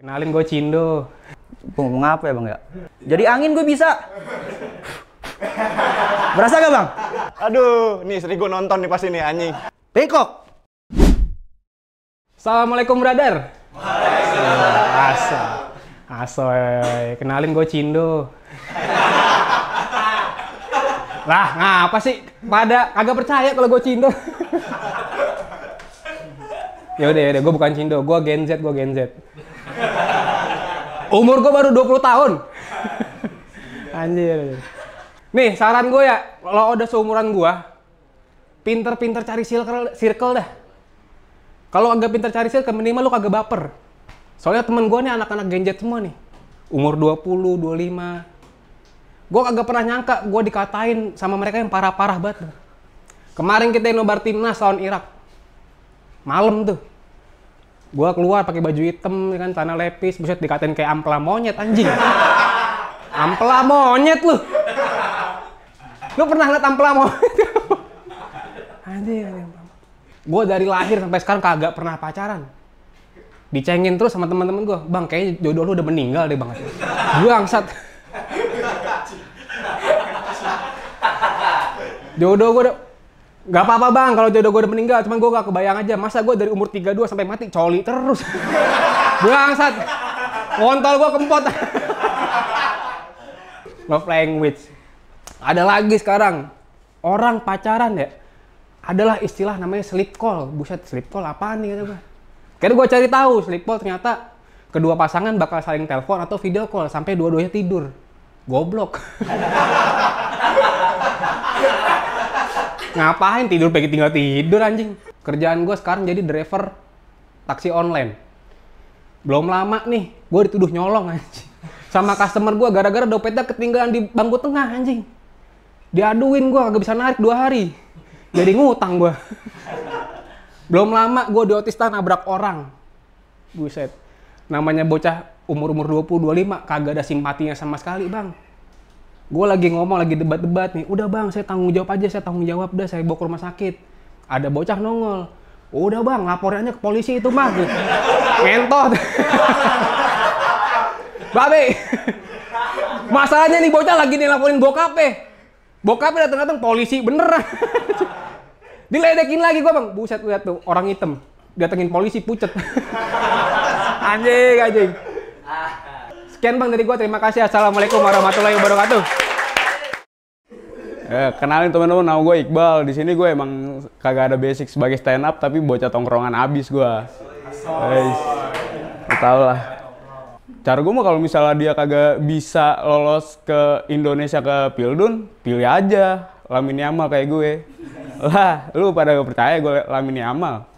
Kenalin gue Cindo. Ngomong apa ya bang ya? Jadi angin gue bisa. Berasa gak bang? Aduh, nih sering gue nonton nih pasti nih anjing. Bengkok. Assalamualaikum brother. Waalaikumsalam. Asoy, kenalin gue Cindo. Lah, ngapa sih pada kagak percaya kalau gue Cindo? Yaudah, gue bukan Cindo, gue Gen Z. Umur gue baru 20 tahun. Anjir. Nih, saran gue ya, kalau udah seumuran gue, pinter-pinter cari circle dah. Kalau agak pinter cari circle, minimal lu kagak baper. Soalnya temen gue nih anak-anak Gen Z semua nih. Umur 20, 25. Gue kagak pernah nyangka gue dikatain sama mereka yang parah-parah banget. Kemarin kita nobar timnas lawan Irak. Malam tuh. Gue keluar pakai baju hitam kan, celana lepis, buset dikatain kayak ampela monyet anjing. Ampela monyet lu. Lu pernah ngeliat ampela monyet? Anjing. Gue dari lahir sampai sekarang kagak pernah pacaran. Dicengin terus sama teman-teman gue, bang kayaknya jodoh lu udah meninggal deh bang. Gue angsat. Jodoh gue udah, gak apa-apa bang kalau jodoh gue udah meninggal, cuman gue gak kebayang aja masa gue dari umur 32 sampai mati coli terus. Gue angsat. Kontol gue kempot. Love language. Ada lagi sekarang orang pacaran ya, adalah istilah namanya sleep call. Buset, sleep call apaan nih kata gue. Karena gue cari tahu sleep call ternyata kedua pasangan bakal saling telepon atau video call sampai dua-duanya tidur. Goblok. Ngapain tidur pagi tinggal tidur anjing. Kerjaan gue sekarang jadi driver taksi online. Belum lama nih gue dituduh nyolong anjing. Sama customer gue gara-gara dompetnya ketinggalan di bangku tengah anjing. Diaduin gue kagak bisa narik 2 hari. Jadi ngutang gue. Belum lama gue di Otista nabrak orang. Buset. Namanya bocah umur 20-25 kagak ada simpatinya sama sekali bang. Gue lagi ngomong, lagi debat-debat nih. Udah bang, saya tanggung jawab aja, saya tanggung jawab dah, saya bawa ke rumah sakit. Ada bocah nongol. Udah bang, laporannya ke polisi itu mah. Ngentot. Babe. Masalahnya nih bocah lagi dilaporin bokapnya. Bokapnya datang-datang polisi beneran. Diledekin lagi gue bang. Buset, lihat tuh orang hitam datengin polisi pucet. Anjing. Sekian bang dari gue, terima kasih. Assalamualaikum warahmatullahi wabarakatuh. Kenalin teman-teman, nama gue Iqbal. Di sini gue emang kagak ada basic sebagai stand up, tapi bocah tongkrongan abis gue. Tau lah. Cara gue mah kalau misalnya dia kagak bisa lolos ke Indonesia ke Pildun, pilih aja Lamine Yamal kayak gue. Lah, lu pada gak percaya gue Lamine Yamal.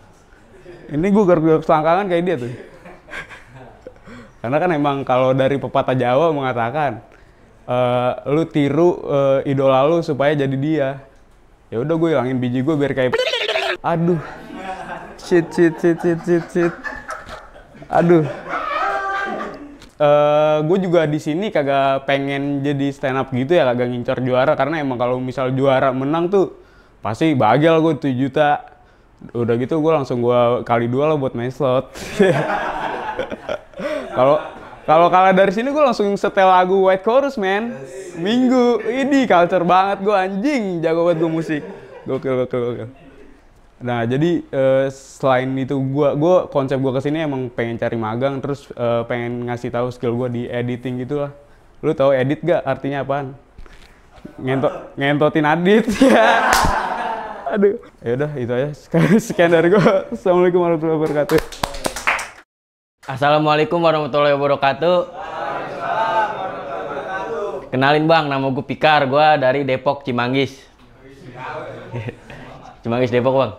Ini gue garuk selangkangan kayak dia tuh. Karena kan emang kalau dari pepatah Jawa mengatakan lu tiru idola lu supaya jadi dia. Ya udah gue hilangin biji gue biar kayak aduh. Shit. Aduh. Gue juga di sini kagak pengen jadi stand up gitu ya, kagak ngincar juara karena emang kalau misal juara menang tuh pasti bahagia gue 7 juta. Udah gitu gue langsung kali 2 lah buat main slot. Kalau kalah dari sini gue langsung setel lagu White Chorus man. Minggu ini culture banget gue anjing, jago banget gue musik. Gokil. Nah jadi selain itu gue konsep gue kesini emang pengen cari magang, terus pengen ngasih tahu skill gue di editing gitu lah. Lu tahu edit gak artinya apaan? Ngentotin adit ya. Aduh. Ya udah itu aja. Sekian dari gue. Assalamualaikum warahmatullahi wabarakatuh. Assalamualaikum warahmatullahi wabarakatuh. Kenalin bang, nama gue Pikar, gue dari Depok Cimanggis. Cimanggis Depok bang.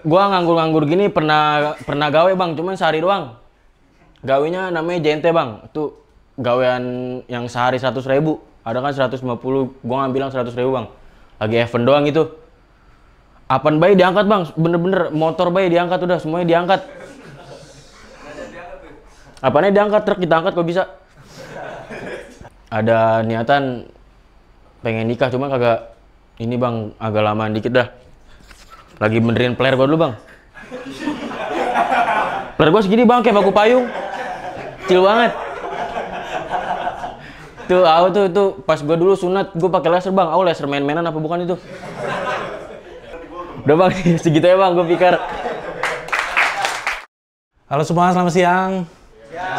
Gua nganggur-nganggur gini pernah gawe bang, cuman sehari doang. Gawenya namanya JNT bang, itu gawean yang sehari 100.000. Ada kan 150, gua ngambil 100.000 bang. Lagi event doang itu. Apaan bayi diangkat bang, bener-bener motor bayi diangkat udah, semuanya diangkat. Apanya diangkat, truk kita angkat kok bisa. Ada niatan pengen nikah, cuman kagak ini bang, agak lamaan dikit dah. Lagi benerin player gua dulu bang. Player gua segini bang, kayak baku payung. Kecil banget. Tuh, aku tuh pas gua dulu sunat, gua pakai laser bang. Aku laser main-mainan apa bukan itu? Udah bang, segitu ya bang, gua pikir. Halo semua, selamat siang.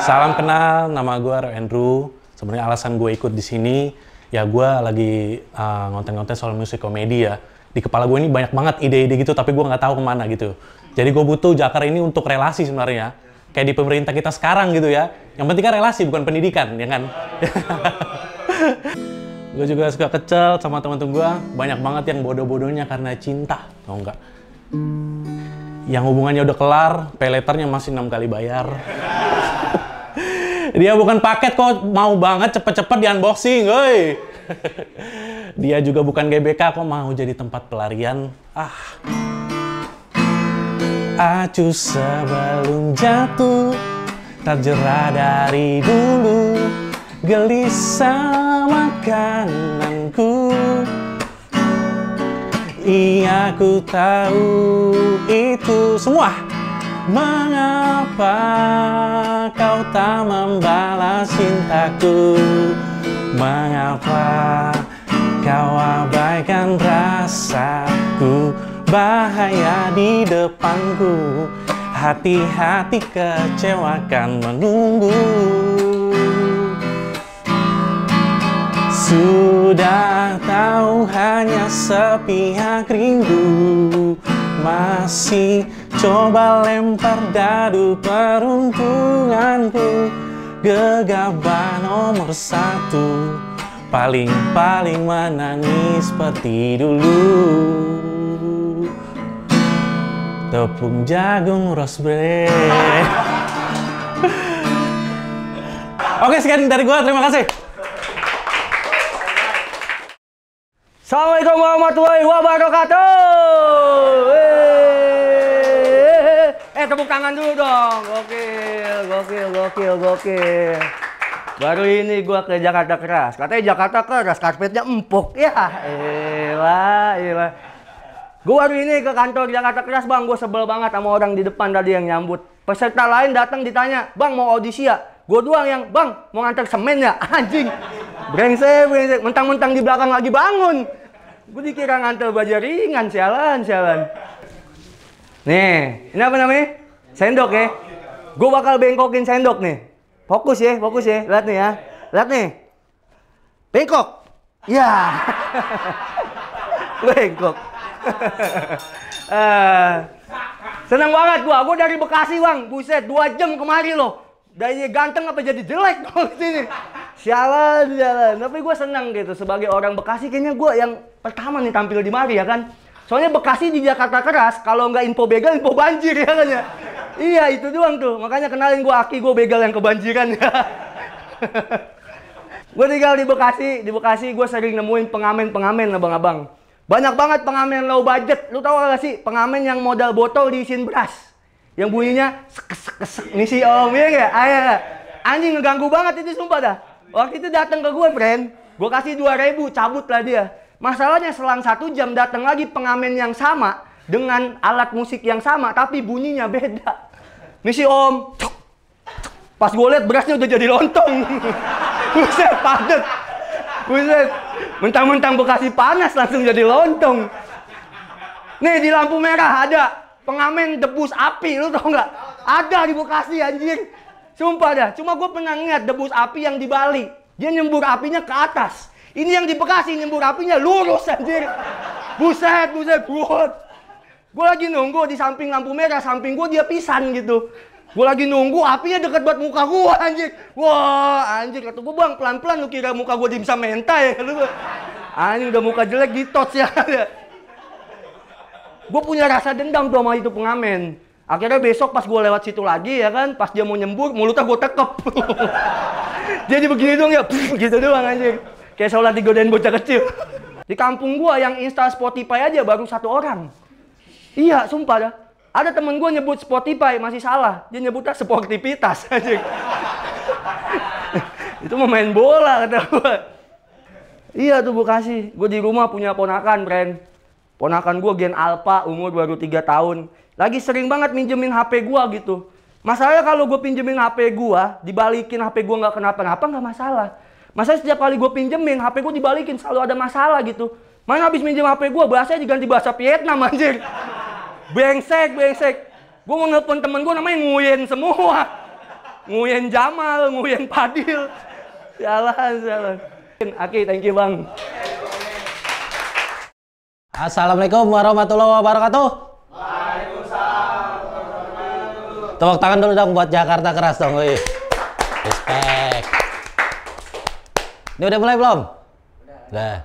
Salam kenal, nama gue Andrew. Sebenarnya alasan gue ikut di sini, ya gue lagi ngonten-ngonten soal musik komedi ya. Di kepala gue ini banyak banget ide-ide gitu, tapi gue nggak tahu kemana gitu. Jadi gue butuh Jakar ini untuk relasi sebenarnya. Kayak di pemerintah kita sekarang gitu ya. Yang penting kan relasi, bukan pendidikan, ya kan? Gue juga suka kecel sama teman-teman gue. Banyak banget yang bodoh-bodohnya karena cinta, tau nggak? Yang hubungannya udah kelar, pay letternya masih 6 kali bayar. Dia bukan paket kok, mau banget cepet-cepet di unboxing, woi. Dia juga bukan GBK kok, mau jadi tempat pelarian. Acuh sebelum jatuh, terjerah dari dulu, gelisah makananku. Iya ku tahu itu semua. Mengapa kau tak membalas cintaku? Mengapa kau abaikan rasaku? Bahaya di depanku, hati-hati kecewakan menunggu. Sudah tahu hanya sepihak rindu, masih coba lempar dadu peruntunganku. Gegabah nomor 1, paling-paling menangis seperti dulu. Tepung jagung raspberry. Oke, sekian dari gua, terima kasih. Assalamualaikum warahmatullahi wabarakatuh. Tepuk tangan dulu dong. Gokil. Baru ini gua ke Jakarta Keras. Katanya Jakarta keras, karpetnya empuk. Ya, elah. Gua baru ini ke kantor Jakarta Keras, Bang. Gua sebel banget sama orang di depan tadi yang nyambut. Peserta lain datang ditanya, "Bang, mau audisi ya?" Gua doang yang, "Bang, mau nganter semen ya?" Anjing. Brengsek. Mentang-mentang di belakang lagi bangun. Gue dikira nganter baja ringan, sialan. Nih, ini apa namanya? Sendok ya. Gue bakal bengkokin sendok nih. Fokus ya. Lihat nih ya. Lihat nih. Bengkok. Ya. Bengkok. Senang banget gua. Gua dari Bekasi, Bang. Buset, 2 jam kemari loh. Dari ganteng apa jadi jelek kalau di sini. Sialan. Tapi gue senang gitu sebagai orang Bekasi, kayaknya gue yang pertama nih tampil di mari ya kan. Soalnya Bekasi di Jakarta Keras kalau nggak info begal, info banjir ya kan ya. Iya itu doang tuh. Makanya kenalin gue Aki, gue begal yang kebanjiran ya. Gue tinggal di Bekasi. Di Bekasi gue sering nemuin pengamen abang-abang. Banyak banget pengamen low budget. Lu tau gak sih pengamen yang modal botol diisiin beras? Yang bunyinya sekesek nih si om ya nggak? Anjing ngeganggu banget itu sumpah dah. Waktu itu datang ke gue, friend. Gue kasih 2.000, cabut lah dia. Masalahnya selang 1 jam datang lagi pengamen yang sama dengan alat musik yang sama, tapi bunyinya beda. Nih si om. Pas gue liat berasnya udah jadi lontong. Buset, padet. Buset. Mentang-mentang Bekasi panas langsung jadi lontong. Nih di lampu merah ada pengamen debus api, lu tau nggak? Ada di Bekasi anjir. Sumpah dah, cuma gue pernah ngeliat debus api yang di Bali. Dia nyembur apinya ke atas. Ini yang di Bekasi nyembur apinya lurus anjir. Buset. Gue lagi nunggu di samping lampu merah, samping gue dia pisan gitu. Gue lagi nunggu, apinya deket buat muka gue anjir. Wah anjir, kata gue, "Bang, pelan-pelan lu kira muka gue dimsum mentai ya?" Kata gue. Anjir udah muka jelek ditots ya. Gue punya rasa dendam tuh sama itu pengamen. Akhirnya besok pas gue lewat situ lagi ya kan, pas dia mau nyembur, mulutnya gue tekep. Jadi begini dong ya, gitu doang anjir. Kayak sholat digodain bocah kecil. Di kampung gue yang install Spotify aja baru 1 orang. Iya, sumpah dah. Ada temen gue nyebut Spotify, masih salah. Dia nyebutnya sportivitas anjir. Itu mau main bola kata gue. Iya tuh Bekasi. Gue di rumah punya ponakan, friend. Ponakan gue Gen Alpha, umur baru 3 tahun. Lagi sering banget minjemin HP gue gitu. Masalahnya kalau gue pinjemin HP gue, dibalikin HP gue nggak kenapa-napa nggak masalah. Masalahnya setiap kali gue pinjemin HP gue dibalikin selalu ada masalah gitu. Mana habis minjem HP gue, bahasanya diganti bahasa Vietnam anjir. Brengsek. Gue mau nelpon temen gue namanya Nguyen semua. Nguyen Jamal, Nguyen Padil. Jalan. Oke, thank you bang. Assalamualaikum warahmatullahi wabarakatuh. Tepuk tangan dulu dong buat Jakarta Keras dong, wih. Respect. Ini udah mulai belum? Udah.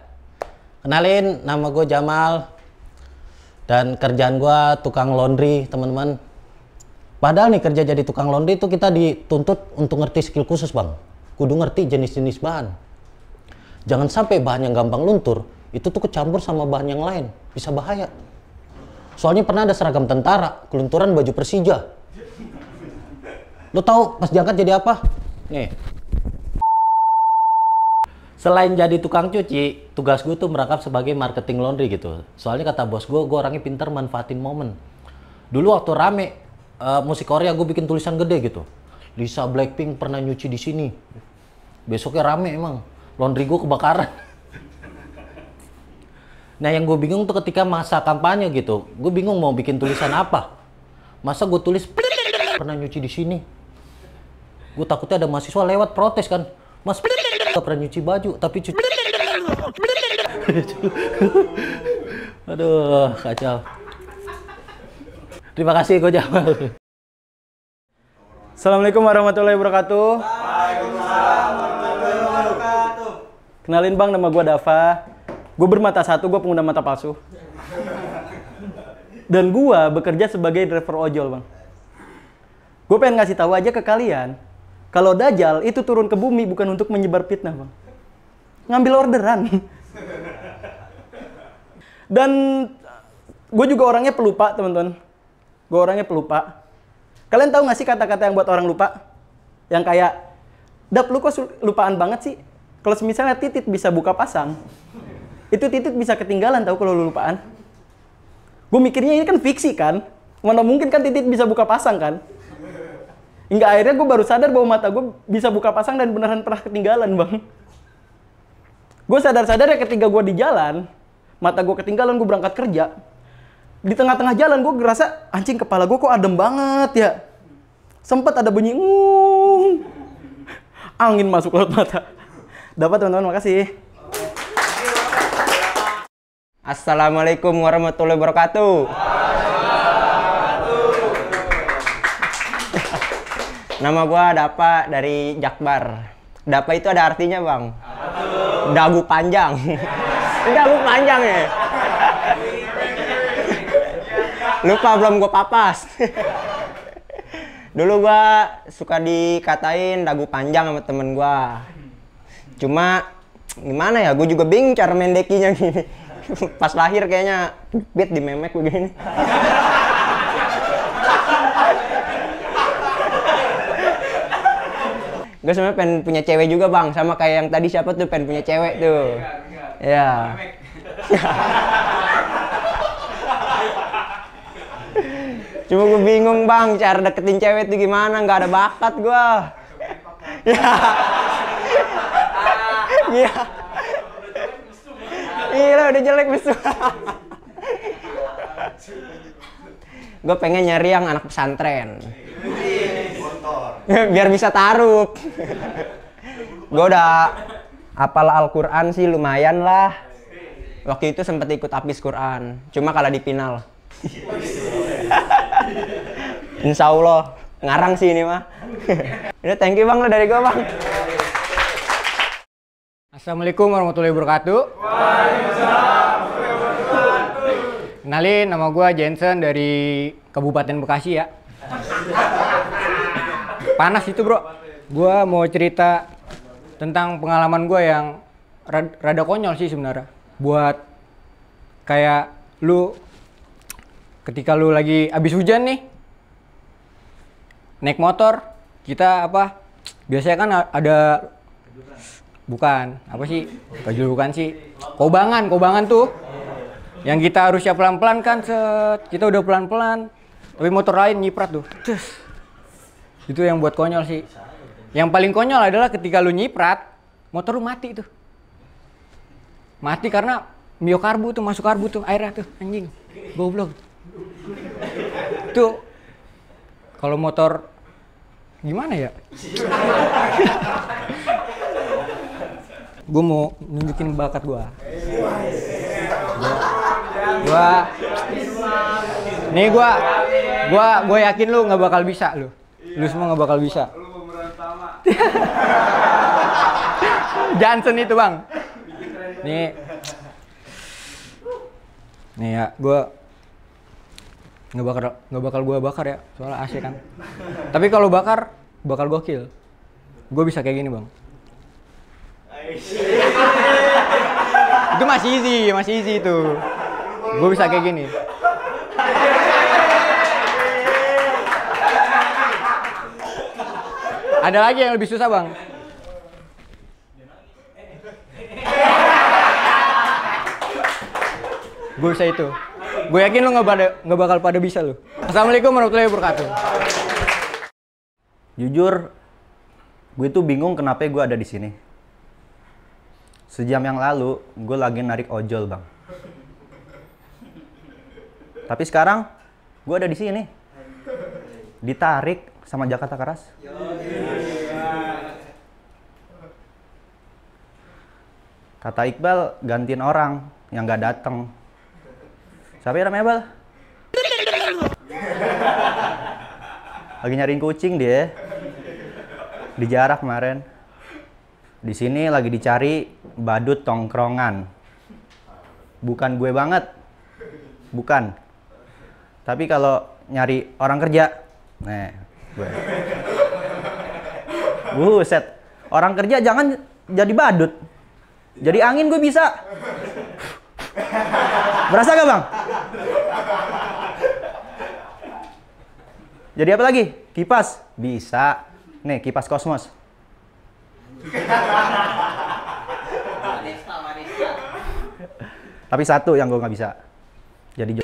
Kenalin, nama gue Jamal. Dan kerjaan gue tukang laundry, teman-teman. Padahal nih kerja jadi tukang laundry itu kita dituntut untuk ngerti skill khusus, Bang. Kudu ngerti jenis-jenis bahan. Jangan sampai bahan yang gampang luntur, itu tuh kecampur sama bahan yang lain. Bisa bahaya. Soalnya pernah ada seragam tentara, kelunturan baju Persija. Lo tahu pas diangkat jadi apa? Nih. Selain jadi tukang cuci, tugas gue tuh merangkap sebagai marketing laundry gitu. Soalnya kata bos gue orangnya pintar manfaatin momen. Dulu waktu rame musik Korea, gue bikin tulisan gede gitu. Lisa Blackpink pernah nyuci di sini. Besoknya rame emang. Laundry gue kebakaran. Nah yang gue bingung tuh ketika masa kampanye gitu, gue bingung mau bikin tulisan apa. Masa gue tulis pernah nyuci di sini. Gue takutnya ada mahasiswa lewat protes kan. Mas gak pernah nyuci baju, tapi cuci. Aduh, kacau. Terima kasih Ko Jamal. Assalamualaikum warahmatullahi wabarakatuh. Waalaikumsalam warahmatullahi wabarakatuh. Kenalin bang, nama gue Dava. Gue bermata satu, gue pengguna mata palsu. Dan gue bekerja sebagai driver ojol bang. Gue pengen ngasih tahu aja ke kalian, kalau Dajjal itu turun ke bumi bukan untuk menyebar fitnah bang. Ngambil orderan. Dan gue juga orangnya pelupa teman-teman. Gue orangnya pelupa. Kalian tahu nggak sih kata-kata yang buat orang lupa? Yang kayak, Dap lu kok lupaan banget sih? Kalau misalnya titit bisa buka pasang, itu titit bisa ketinggalan tahu kalau lu lupaan. Gue mikirnya ini kan fiksi kan? Mana mungkin kan titit bisa buka pasang kan? Hingga akhirnya gue baru sadar bahwa mata gue bisa buka pasang dan beneran pernah ketinggalan bang. Gue sadar-sadar ya ketika gue di jalan, mata gue ketinggalan, gue berangkat kerja. Di tengah-tengah jalan gue ngerasa, anjing kepala gue kok adem banget ya. Sempet ada bunyi, angin masuk lewat mata. Dapat teman-teman, makasih. Assalamualaikum warahmatullahi wabarakatuh. Nama gua Dapa dari Jakbar. Dapa itu ada artinya bang. Dagu panjang. Dagu panjang ya. Lupa belum gua papas. Dulu gua suka dikatain dagu panjang sama temen gua. Cuma gimana ya, gua juga bingung cara mendekinya gini. Pas lahir kayaknya bit di memek begini. Gue sebenarnya pengen punya cewek juga bang, sama kayak yang tadi siapa tuh pengen punya cewek tuh. Ya. Cuma gue bingung bang, cara deketin cewek tuh gimana, nggak ada bakat gue. Ya. Iya. Iya udah jelek musuh. Gue pengen nyari yang anak pesantren. Biar bisa taruh. Gue udah hafal Al-Quran sih lumayan lah. Waktu itu sempat ikut apis Quran, cuma kalah di final. Insya Allah ngarang sih ini mah. Udah thank you bang lo dari gue bang. Assalamualaikum warahmatullahi wabarakatuh. Waalaikumsalam warahmatullahi wabarakatuh. Kenalin, nama gue Jensen dari Kabupaten Bekasi ya. Panas itu bro. Gue mau cerita tentang pengalaman gue yang rada konyol sih sebenarnya. Buat kayak lu ketika lu lagi abis hujan nih, naik motor, kita apa? Biasanya kan ada bukan apa sih? Bukan sih. Kobangan tuh. Yang kita harusnya pelan-pelan kan, kita udah pelan-pelan. Tapi motor lain nyiprat tuh. Itu yang buat konyol sih. Yang paling konyol adalah ketika lu nyiprat, motor lu mati tuh. Mati karena miokarbu tuh, masuk karbu tuh, airnya tuh, anjing. Goblok. Tuh, kalau motor gimana ya? Gue mau nunjukin bakat gue. Gue yakin lu nggak bakal bisa lu. Lu semua nggak bakal bisa. Johnson itu bang. Nih ya, gue nggak bakal gue bakar ya, soalnya AC kan. Tapi kalau bakar gokil. Gue bisa kayak gini bang. Itu masih easy itu. Gue bisa kayak gini. Ada lagi yang lebih susah bang. Gue bisa itu. Gue yakin lo nggak bakal pada bisa lo. Assalamualaikum warahmatullahi wabarakatuh. Jujur, gue tuh bingung kenapa gue ada di sini. Sejam yang lalu, gue lagi narik ojol, bang. Tapi sekarang, gue ada di sini. Ditarik sama Jakarta Keras. Kata Iqbal, gantiin orang yang gak datang. Siapa ya namanya, Bal? Lagi nyariin kucing dia. Di jarak kemarin. Di sini lagi dicari badut tongkrongan. Bukan gue banget. Bukan. Tapi kalau nyari orang kerja, nih, gue. Buset. Orang kerja jangan jadi badut. Jadi angin gue bisa. Berasa gak, Bang? Jadi apa lagi? Kipas? Bisa. Nih, kipas Kosmos. Tapi satu yang gue nggak bisa. Jadi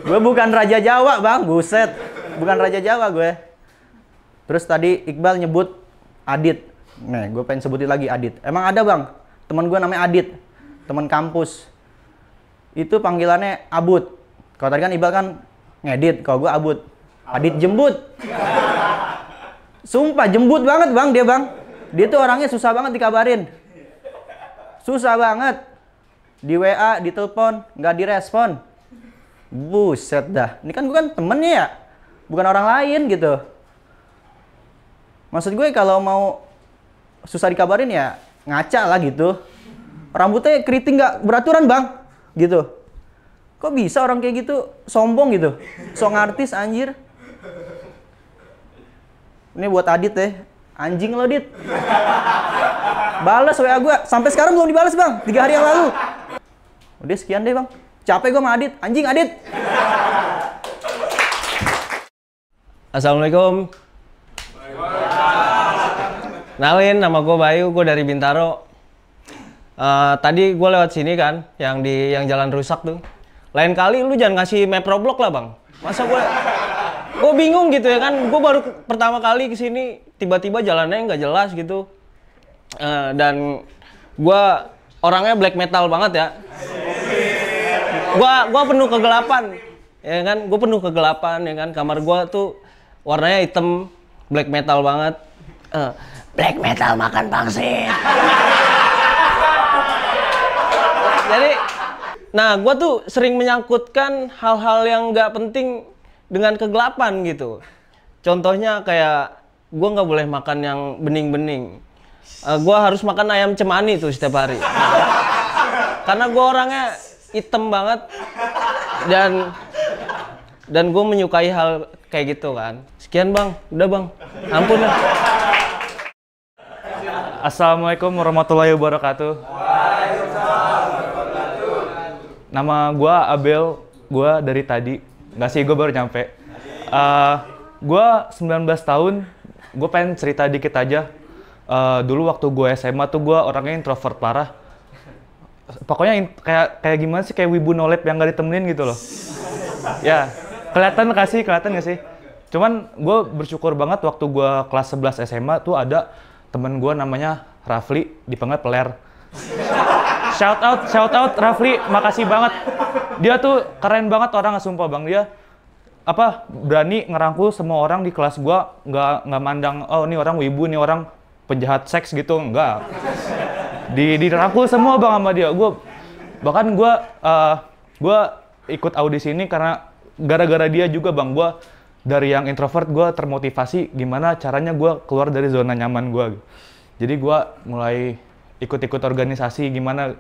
gue bukan Raja Jawa, Bang. Buset. Bukan Raja Jawa gue. Terus tadi Iqbal nyebut Adit. Nih, gue pengen sebutin lagi Adit. Emang ada, Bang? Temen gue namanya Adit. Temen kampus. Itu panggilannya Abut. Kalau tadi kan Iqbal kan ngedit, kalau gue Abut. Adit jembut. Sumpah jembut banget bang dia bang. Dia tuh orangnya susah banget dikabarin. Susah banget. Di WA, di telepon, nggak direspon. Buset dah. Ini kan gue kan temennya ya. Bukan orang lain gitu. Maksud gue kalau mau susah dikabarin ya ngaca lah gitu. Rambutnya keriting nggak beraturan bang. Gitu. Kok bisa orang kayak gitu sombong gitu? Sok artis anjir. Ini buat Adit deh. Anjing lo, Dit. Balas WA gue. Sampai sekarang belum dibalas, Bang. 3 hari yang lalu. Udah sekian deh, Bang. Capek gue sama Adit. Anjing, Adit. Assalamualaikum. Kenalin, nama gue Bayu. Gue dari Bintaro. Tadi gue lewat sini kan. Yang jalan rusak tuh. Lain kali lu jangan ngasih map Roblox lah, Bang. Masa gue bingung gitu ya kan. Gue baru pertama kali kesini, tiba-tiba jalannya nggak jelas gitu. Dan gue orangnya black metal banget ya. Gue penuh kegelapan, ya kan. Gue penuh kegelapan, ya kan. Kamar gue tuh warnanya hitam, black metal banget. Black metal makan pangsit. Jadi, nah gue tuh sering menyangkutkan hal-hal yang nggak penting dengan kegelapan gitu. Contohnya kayak gue nggak boleh makan yang bening-bening. Gue harus makan ayam cemani tuh setiap hari. Karena gue orangnya hitam banget dan gue menyukai hal kayak gitu kan. Sekian bang, udah bang, ampun lah. Assalamualaikum warahmatullahi wabarakatuh. Nama gue Abel, gue dari tadi. Nggak sih, gue baru nyampe. Gue 19 tahun, gue pengen cerita dikit aja. Dulu waktu gue SMA tuh gue orangnya introvert parah. Pokoknya kayak gimana sih, kayak wibu nolep yang nggak ditemenin gitu loh. Ya, Kelihatan gak sih? Cuman gue bersyukur banget waktu gue kelas 11 SMA tuh ada temen gue namanya Rafli, dipanggil Peler. Shout out Rafli, makasih banget. Dia tuh keren banget orangnya, sumpah bang. Dia berani ngerangkul semua orang di kelas gue, nggak mandang oh ini orang wibu, ini orang penjahat seks gitu, enggak. Dirangkul semua bang sama dia. Bahkan gue ikut audisi ini karena gara-gara dia juga bang. Gue dari yang introvert, gue termotivasi gimana caranya gue keluar dari zona nyaman gue. Jadi gue mulai ikut-ikut organisasi gimana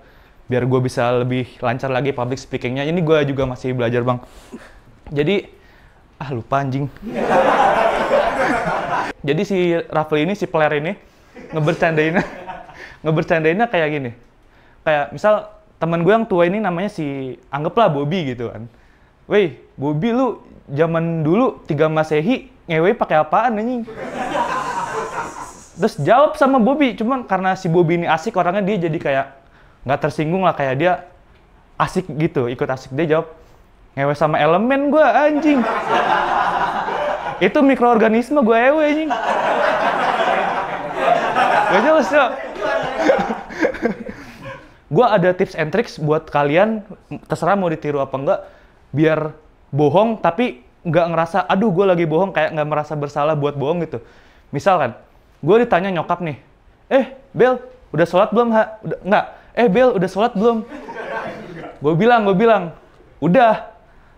biar gue bisa lebih lancar lagi public speakingnya. Ini gue juga masih belajar bang. Jadi lupa anjing. Jadi si Rafli ini, si Peler ini ngebercandainnya kayak gini. Kayak misal teman gue yang tua ini namanya anggaplah Bobby gitu kan. Weh, Bobby lu zaman dulu 3 Masehi ngewe pakai apaan anjing? Terus jawab sama Bobby, cuman karena si Bobby ini asik orangnya, dia jadi kayak nggak tersinggung lah, kayak dia asik gitu, ikut asik. Dia jawab, ngewe sama elemen gue anjing. Itu mikroorganisme gue ewe anjing. Gak jelas ya. Gue ada tips and tricks buat kalian, terserah mau ditiru apa enggak, biar bohong tapi nggak ngerasa, aduh gue lagi bohong, kayak nggak merasa bersalah buat bohong gitu. Misalkan, gue ditanya nyokap nih, Bel, udah sholat belum? Nggak. Bel, udah sholat belum? Gue bilang, udah.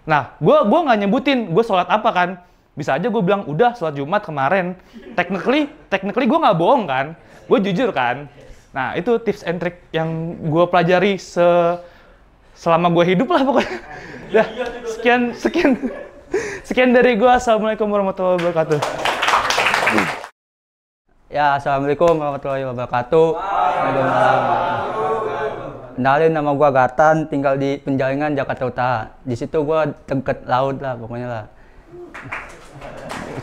Nah, gue nggak nyebutin gue sholat apa kan. Bisa aja gue bilang, udah sholat Jumat kemarin. Technically gue nggak bohong kan. Gue jujur kan. Nah, itu tips and trick yang gue pelajari selama gue hidup lah pokoknya. Dah, sekian dari gue. Assalamualaikum warahmatullahi wabarakatuh. Ya, assalamualaikum warahmatullahi wabarakatuh. Kenalin, nama gua Gatan, tinggal di Penjaringan, Jakarta Utara. Di situ gua deket laut lah pokoknya lah.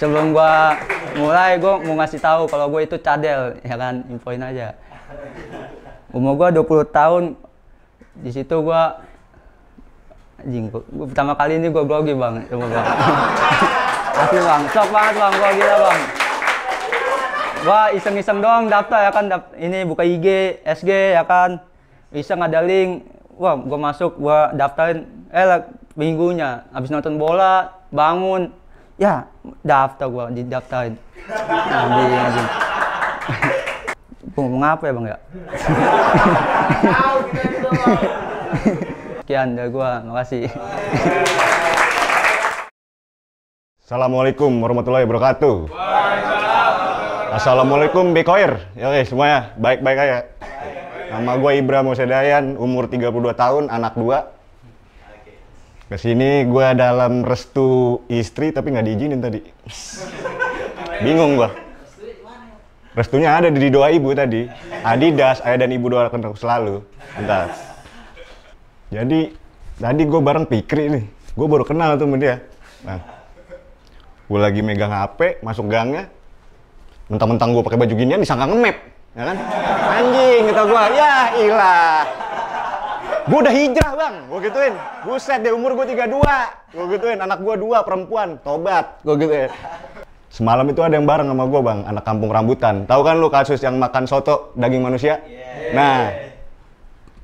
Sebelum gua mulai, gua mau ngasih tahu kalau gua itu cadel, ya kan, infoin aja. Umur gua 20 tahun. Di situ gua pertama kali ini gua grogi bang, coba bang. Asli bang, sok banget bang, gua gila bang. Gua iseng-iseng doang daftar ya kan, ini buka IG, SG ya kan. Iseng ada link, wah gua masuk, gua daftarin, minggunya habis nonton bola, bangun, ya daftar gua, didaftarin. Anjing. Mau ngapa ya bang ya? Sekian dari gua, makasih. Assalamualaikum warahmatullahi wabarakatuh. Assalamualaikum Bekoir. Ya oke semuanya, baik-baik aja. Nama gue Ibra Mosedayan, umur 32 tahun, anak 2. Kesini gue dalam restu istri tapi nggak diizinin tadi. Bingung gue. Restunya ada di doa ibu tadi. Adidas, ayah dan ibu doakan aku selalu. Bentar. Jadi tadi gue bareng Pikri nih. Gue baru kenal tuh sama dia. Nah, gue lagi megang HP, masuk gangnya. Mentang-mentang gue pakai baju ginian disangka nge-map. Ya kan? Anjing, kata gua, ya ilah. Gua udah hijrah bang, gua gituin. Buset deh, umur gua 32. Gua gituin, anak gua 2 perempuan, tobat. Gua gituin. Semalam itu ada yang bareng sama gua bang, anak kampung rambutan. Tahu kan lu kasus yang makan soto daging manusia? Nah,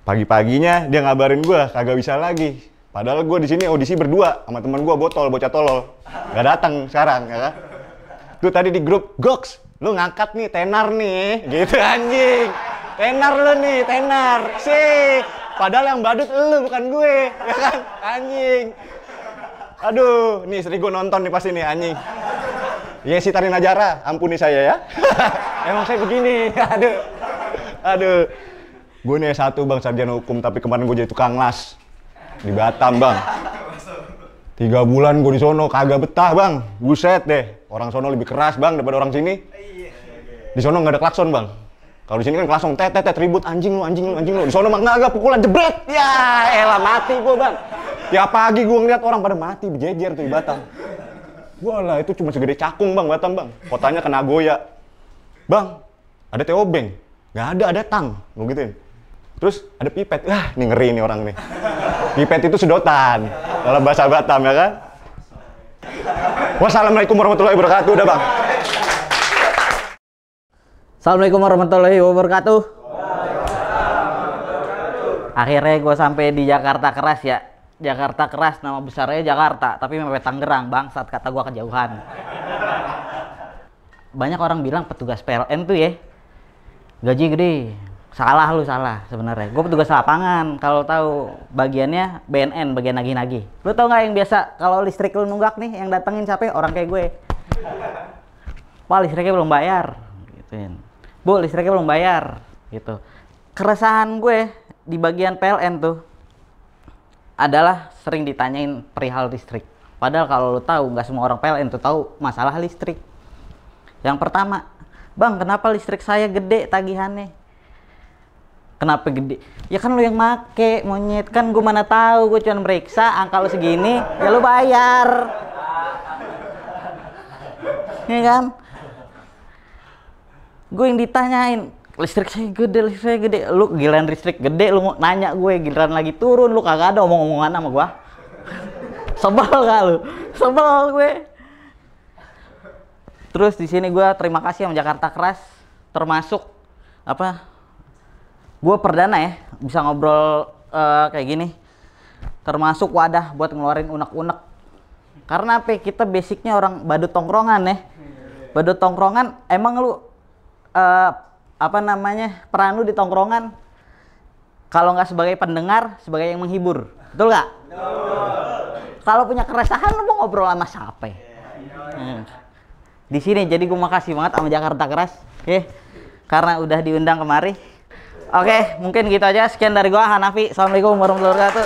pagi-paginya dia ngabarin gua, kagak bisa lagi. Padahal gua di sini audisi berdua sama teman gua botol, bocah tolol. Gak datang sekarang, ya kan? Tuh tadi di grup, Goks, lu ngangkat nih, tenar nih, gitu anjing. Tenar lu nih, tenar. Sih, padahal yang badut lu bukan gue, ya kan? Anjing. Aduh, nih istri gue nonton nih pasti nih, anjing. Iya si Tari Najara, ampuni saya ya. Emang saya begini, aduh. Gue nih S1 bang, sarjana hukum, tapi kemarin gue jadi tukang las. Di Batam bang. 3 bulan gue di sono, kagak betah bang. Buset deh, orang sono lebih keras bang daripada orang sini. Di sono nggak ada klakson bang. Kalau di sini kan klakson, tet ribut, anjing lu. Di sono mah nggak pukulan jebret. Ya elah mati gue bang. Tiap pagi gue ngeliat orang pada mati berjejer tuh di Batam. Wah lah itu cuma segede cakung bang Batam bang. Kotanya kena Nagoya. Bang, ada teobeng. Nggak ada tang. Gue gituin. Terus ada pipet. Nih ngeri nih orang nih. Pipet itu sedotan. Dalam bahasa Batam ya kan. Wassalamualaikum warahmatullahi wabarakatuh. Udah bang. Assalamualaikum warahmatullahi wabarakatuh. Akhirnya gue sampai di Jakarta Keras ya. Jakarta Keras, nama besarnya Jakarta, tapi mepet Tangerang, bangsat kata gue kejauhan. Banyak orang bilang petugas PLN tuh ya gaji gede. Salah lu, salah sebenarnya. Gue petugas lapangan, kalau tahu bagiannya BNN, bagian nagih-nagih. Lu tau nggak yang biasa kalau listrik lu nunggak nih, yang datengin siapa? Orang kayak gue. Pak, listriknya belum bayar. Gituin. Bu, listriknya belum bayar. Gitu. Keresahan gue di bagian PLN tuh adalah sering ditanyain perihal listrik. Padahal kalau lu tahu, nggak semua orang PLN tuh tahu masalah listrik. Yang pertama, bang, kenapa listrik saya gede tagihannya? Kenapa gede? Ya kan lu yang make, monyet. Kan gue mana tahu, gue cuma meriksa angka lu segini, ya lu bayar. Ya kan? Gue yang ditanyain, listrik saya gede. Lu giliran listrik gede, lu nanya gue, giliran lagi turun, lu kagak ada omong-omongan sama gue. Sebel gak lu? Sebel gue. Terus di sini gue terima kasih sama Jakarta Keras, termasuk apa? Gue perdana ya bisa ngobrol kayak gini, termasuk wadah buat ngeluarin unek-unek. Karena apa? Kita basicnya orang badut tongkrongan ya. Badut tongkrongan, emang lu apa namanya, peran lu di tongkrongan kalau nggak sebagai pendengar, sebagai yang menghibur, betul nggak? Kalau punya keresahan lu mau ngobrol sama siapa? Di sini jadi gue makasih banget sama Jakarta Keras ya, karena udah diundang kemari. Oke, mungkin gitu aja. Sekian dari gua, Hanafi. Assalamualaikum warahmatullahi wabarakatuh.